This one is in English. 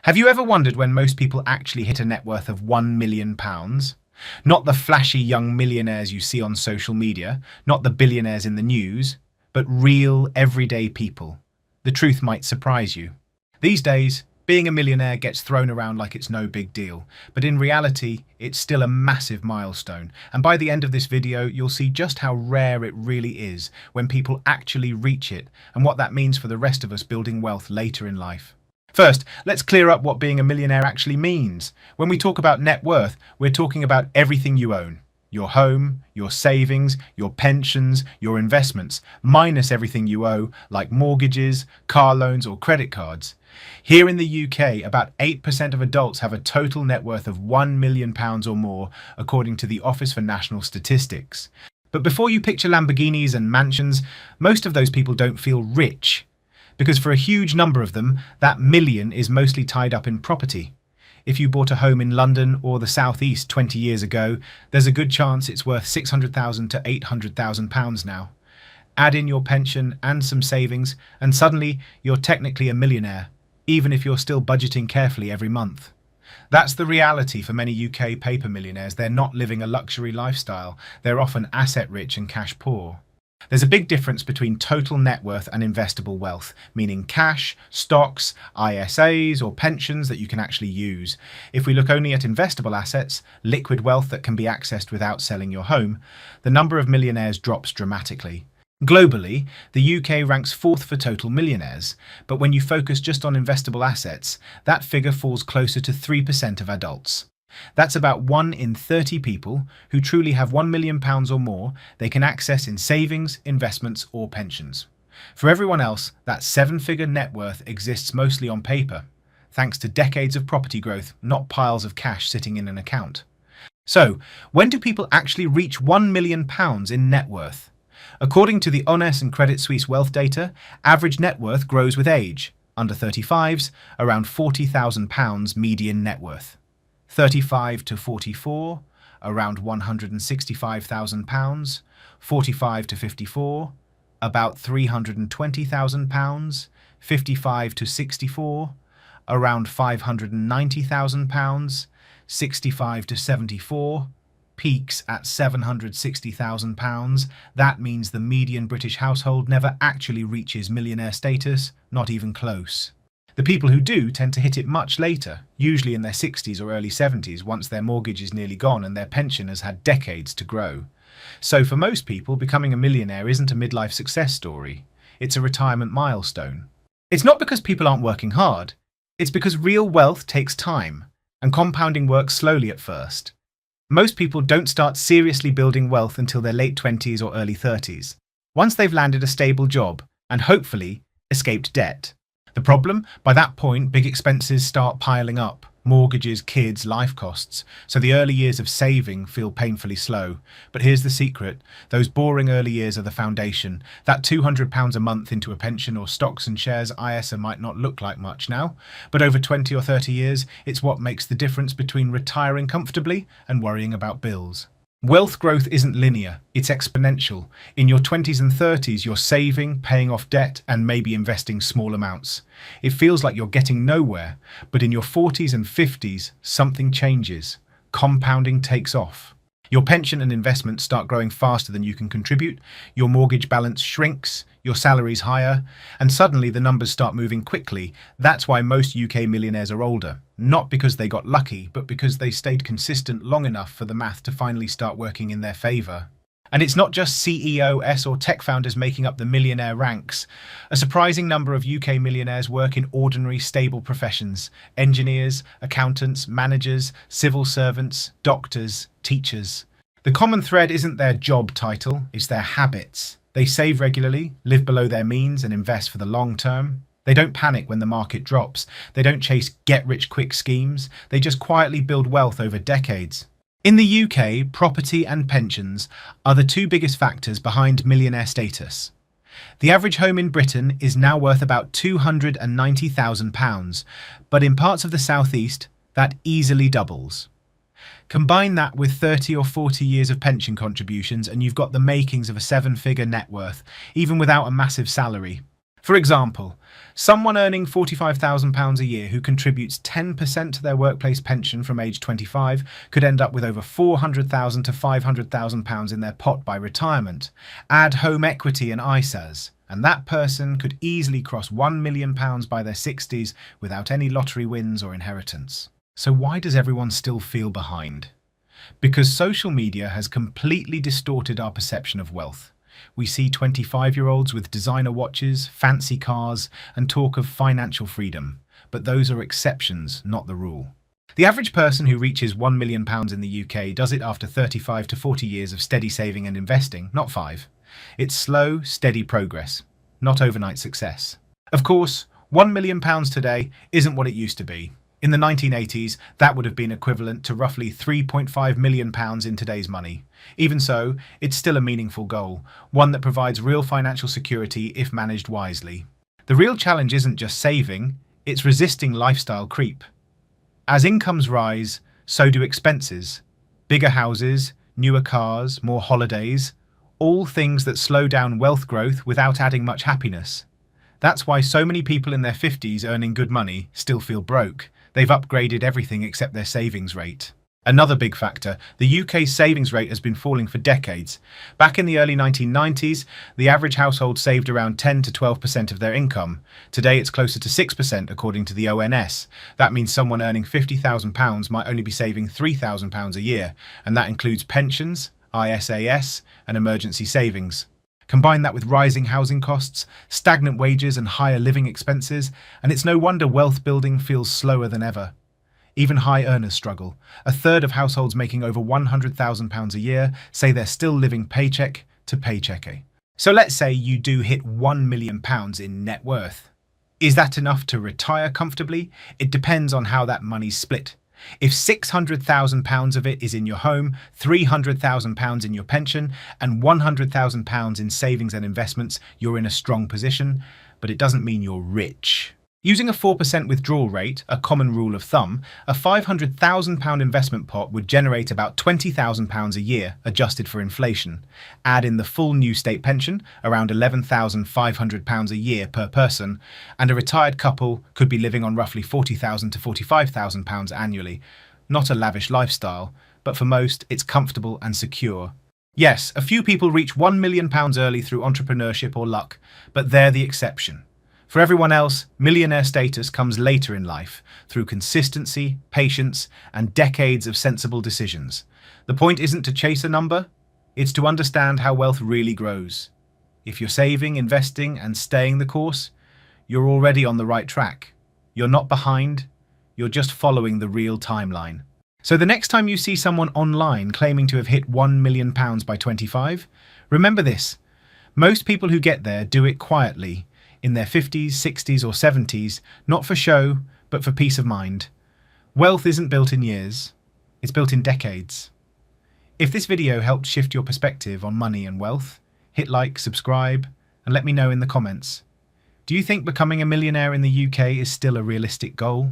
Have you ever wondered when most people actually hit a net worth of £1 million? Not the flashy young millionaires you see on social media, not the billionaires in the news, but real, everyday people. The truth might surprise you. These days, being a millionaire gets thrown around like it's no big deal, but in reality, it's still a massive milestone. And by the end of this video, you'll see just how rare it really is when people actually reach it and what that means for the rest of us building wealth later in life. First, let's clear up what being a millionaire actually means. When we talk about net worth, we're talking about everything you own. Your home, your savings, your pensions, your investments, minus everything you owe, like mortgages, car loans or credit cards. Here in the UK, about 8% of adults have a total net worth of £1 million or more, according to the Office for National Statistics. But before you picture Lamborghinis and mansions, most of those people don't feel rich. Because for a huge number of them, that million is mostly tied up in property. If you bought a home in London or the South East 20 years ago, there's a good chance it's worth £600,000 to £800,000 now. Add in your pension and some savings, and suddenly you're technically a millionaire, even if you're still budgeting carefully every month. That's the reality for many UK paper millionaires. They're not living a luxury lifestyle. They're often asset rich and cash poor. There's a big difference between total net worth and investable wealth, meaning cash, stocks, ISAs or pensions that you can actually use. If we look only at investable assets, liquid wealth that can be accessed without selling your home, the number of millionaires drops dramatically. Globally, the UK ranks fourth for total millionaires, but when you focus just on investable assets, that figure falls closer to 3% of adults. That's about 1 in 30 people who truly have £1 million or more they can access in savings, investments or pensions. For everyone else, that 7-figure net worth exists mostly on paper, thanks to decades of property growth, not piles of cash sitting in an account. So, when do people actually reach £1 million in net worth? According to the Honest and Credit Suisse wealth data, average net worth grows with age. Under 35s, around £40,000 median net worth. 35 to 44, around £165,000, 45 to 54, about £320,000, 55 to 64, around £590,000, 65 to 74, peaks at £760,000. That means the median British household never actually reaches millionaire status, not even close. The people who do tend to hit it much later, usually in their 60s or early 70s, once their mortgage is nearly gone and their pension has had decades to grow. So for most people, becoming a millionaire isn't a midlife success story. It's a retirement milestone. It's not because people aren't working hard. It's because real wealth takes time, and compounding works slowly at first. Most people don't start seriously building wealth until their late 20s or early 30s, once they've landed a stable job and hopefully escaped debt. The problem? By that point, big expenses start piling up. Mortgages, kids, life costs. So the early years of saving feel painfully slow. But here's the secret. Those boring early years are the foundation. That £200 a month into a pension or stocks and shares ISA might not look like much now. But over 20 or 30 years, it's what makes the difference between retiring comfortably and worrying about bills. Wealth growth isn't linear, it's exponential. In your 20s and 30s, you're saving, paying off debt, and maybe investing small amounts. It feels like you're getting nowhere, but in your 40s and 50s, something changes. Compounding takes off. Your pension and investments start growing faster than you can contribute, your mortgage balance shrinks, your salary's higher, and suddenly the numbers start moving quickly. That's why most UK millionaires are older. Not because they got lucky, but because they stayed consistent long enough for the math to finally start working in their favour. And it's not just CEOs or tech founders making up the millionaire ranks. A surprising number of UK millionaires work in ordinary, stable professions. Engineers, accountants, managers, civil servants, doctors, teachers. The common thread isn't their job title, it's their habits. They save regularly, live below their means and invest for the long term. They don't panic when the market drops. They don't chase get-rich-quick schemes. They just quietly build wealth over decades. In the UK, property and pensions are the two biggest factors behind millionaire status. The average home in Britain is now worth about £290,000, but in parts of the South East, that easily doubles. Combine that with 30 or 40 years of pension contributions and you've got the makings of a 7-figure net worth, even without a massive salary. For example, someone earning £45,000 a year who contributes 10% to their workplace pension from age 25 could end up with over £400,000 to £500,000 in their pot by retirement. Add home equity and ISAs, and that person could easily cross £1 million by their 60s without any lottery wins or inheritance. So why does everyone still feel behind? Because social media has completely distorted our perception of wealth. We see 25-year-olds with designer watches, fancy cars, and talk of financial freedom, but those are exceptions, not the rule. The average person who reaches £1 million in the UK does it after 35 to 40 years of steady saving and investing, not 5. It's slow, steady progress, not overnight success. Of course, £1 million today isn't what it used to be. In the 1980s, that would have been equivalent to roughly £3.5 million in today's money. Even so, it's still a meaningful goal, one that provides real financial security if managed wisely. The real challenge isn't just saving, it's resisting lifestyle creep. As incomes rise, so do expenses. Bigger houses, newer cars, more holidays, all things that slow down wealth growth without adding much happiness. That's why so many people in their 50s earning good money still feel broke. They've upgraded everything except their savings rate. Another big factor, the UK's savings rate has been falling for decades. Back in the early 1990s, the average household saved around 10 to 12% of their income. Today it's closer to 6% according to the ONS. That means someone earning £50,000 might only be saving £3,000 a year, and that includes pensions, ISAs, and emergency savings. Combine that with rising housing costs, stagnant wages and higher living expenses, and it's no wonder wealth building feels slower than ever. Even high earners struggle. A third of households making over £100,000 a year say they're still living paycheck to paycheck. So let's say you do hit £1 million in net worth. Is that enough to retire comfortably? It depends on how that money's split. If £600,000 of it is in your home, £300,000 in your pension, and £100,000 in savings and investments, you're in a strong position, but it doesn't mean you're rich. Using a 4% withdrawal rate, a common rule of thumb, a £500,000 investment pot would generate about £20,000 a year, adjusted for inflation. Add in the full new state pension, around £11,500 a year per person, and a retired couple could be living on roughly £40,000 to £45,000 annually. Not a lavish lifestyle, but for most, it's comfortable and secure. Yes, a few people reach £1 million early through entrepreneurship or luck, but they're the exception. For everyone else, millionaire status comes later in life, through consistency, patience, and decades of sensible decisions. The point isn't to chase a number, it's to understand how wealth really grows. If you're saving, investing, and staying the course, you're already on the right track. You're not behind, you're just following the real timeline. So the next time you see someone online claiming to have hit £1 million by 25, remember this: most people who get there do it quietly, in their 50s, 60s, or 70s, not for show, but for peace of mind. Wealth isn't built in years, it's built in decades. If this video helped shift your perspective on money and wealth, hit like, subscribe, and let me know in the comments. Do you think becoming a millionaire in the UK is still a realistic goal?